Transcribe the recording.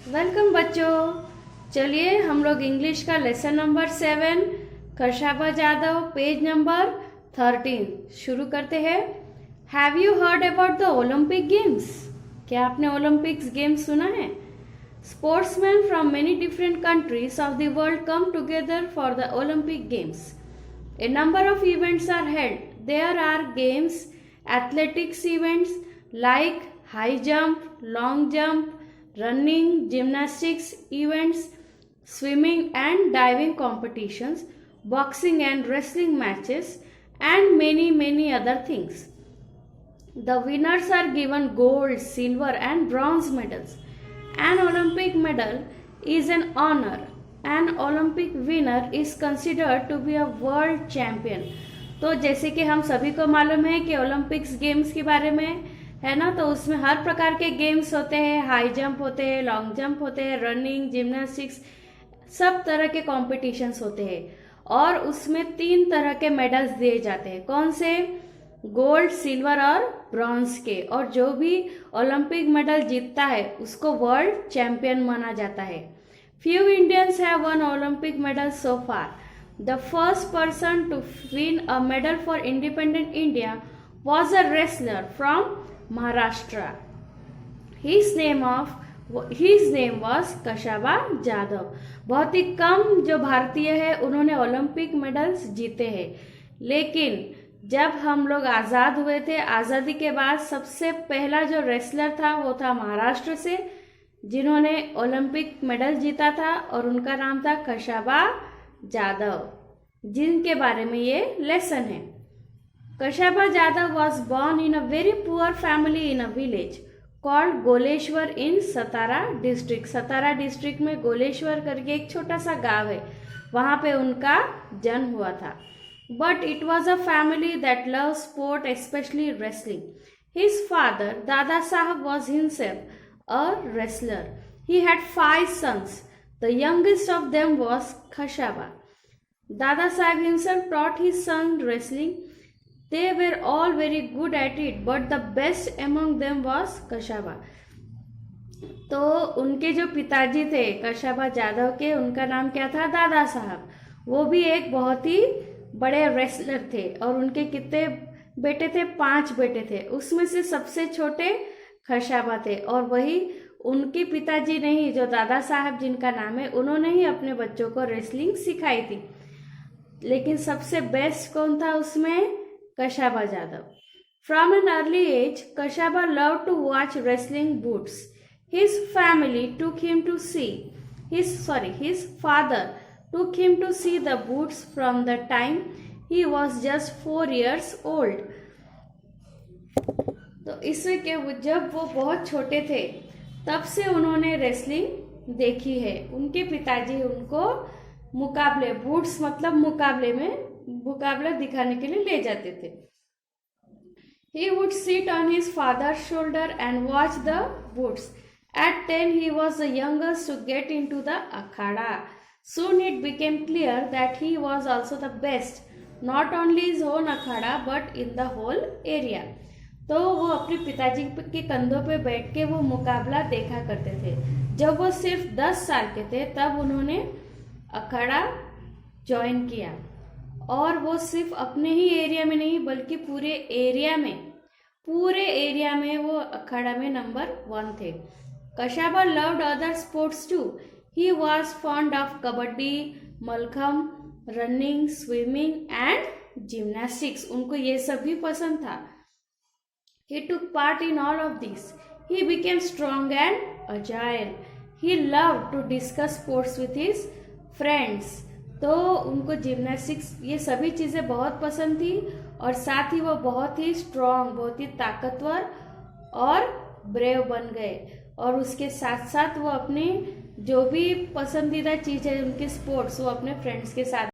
Welcome बच्चों। चलिए हम लोग इंग्लिश का lesson number 7 Khashaba Jadhav page number 13 शुरू करते हैं। Have you heard about the Olympic games? क्या आपने ओलंपिक्स गेम्स सुना है? Sportsman from many different countries of the world come together for the Olympic games. A number of events are held. There are games, athletics events like high jump, long jump, running, gymnastics events, swimming and diving competitions, boxing and wrestling matches, and many other things. The winners are given gold, silver and bronze medals. An Olympic medal is an honor. An Olympic winner is considered to be a world champion. तो जैसे कि हम सभी को मालूम है कि Olympics games के बारे में है ना, तो उसमें हर प्रकार के गेम्स होते हैं। हाई जंप होते हैं, लॉन्ग जंप होते हैं, रनिंग, जिम्नास्टिक्स, सब तरह के कॉम्पिटिशन्स होते हैं और उसमें 3 तरह के मेडल्स दिए जाते हैं। कौन से? गोल्ड, सिल्वर और ब्रॉन्ज के। और जो भी ओलंपिक मेडल जीतता है उसको वर्ल्ड चैंपियन माना जाता है। Few Indians have won Olympic medals so far. The first person to win a medal for independent India was a wrestler from Maharashtra. His name was कशाबा Jadhav. बहुत ही कम जो भारतीय है उन्होंने ओलंपिक मेडल्स जीते हैं, लेकिन जब हम लोग आज़ाद हुए थे, आज़ादी के बाद सबसे पहला जो रेसलर था वो था महाराष्ट्र से, जिन्होंने ओलंपिक मेडल जीता था और उनका नाम था कशाबा जाधव, जिनके बारे में ये लेसन है। Khashaba Jadhav was born in a very poor family in a village called Goleshwar in Satara district. Satara district में गोलेश्वर करके एक छोटा सा गांव है, वहां पे उनका जन्म हुआ था। But it was a family that love sport, specially wrestling. His father Dada Saheb was himself a wrestler. He had 5 sons. The youngest of them was Kashaba. Dada Saheb himself taught his son wrestling. They were all very good at it, but the best among them was Kashaba. तो उनके जो पिताजी थे कशाबा जाधव के, उनका नाम क्या था? दादा साहब। वो भी एक बहुत ही बड़े रेसलर थे और उनके कितने बेटे थे? 5 बेटे थे। उसमें से सबसे छोटे कशाबा थे और वही उनके पिताजी ने ही, जो दादा साहब जिनका नाम है, उन्होंने ही अपने बच्चों को रेसलिंग सिखाई थी। लेकिन सबसे बेस्ट कौन था उसमें? Khashaba Jadhav. From an early age Khashaba love to watch wrestling bouts. His family took him to see his father took him to see the bouts from the time he was just 4 years old. तो इसमें क्या, जब वो बहुत छोटे थे तब से उन्होंने रेसलिंग देखी है। उनके पिताजी उनको मुकाबले, बूट्स मतलब मुकाबला दिखाने के लिए ले जाते थे। He would sit on his father's shoulder and watch the boots. At 10 he was the youngest to get into the akhada. Soon it became clear that he was also the best, not only his own akhada but in the whole area. तो वो अपने पिताजी के कंधों पे बैठ के वो मुकाबला देखा करते थे। जब वो सिर्फ 10 साल के थे तब उन्होंने अखाड़ा ज्वाइन किया और वो सिर्फ अपने ही एरिया में नहीं बल्कि पूरे एरिया में वो अखाड़ा में नंबर 1 थे। Khashaba loved other sports too. He was fond of kabaddi, mallakhamb, running, swimming and gymnastics. उनको ये सब भी पसंद था। He took part in all of these. He became strong and agile. He loved to discuss sports with his friends. तो उनको gymnastics, ये सभी चीज़ें बहुत पसंद थी और साथ ही वो बहुत ही स्ट्रॉन्ग, बहुत ही ताकतवर और ब्रेव बन गए। और उसके साथ साथ वो अपने जो भी पसंदीदा चीज़ है उनके स्पोर्ट्स, वो अपने फ्रेंड्स के साथ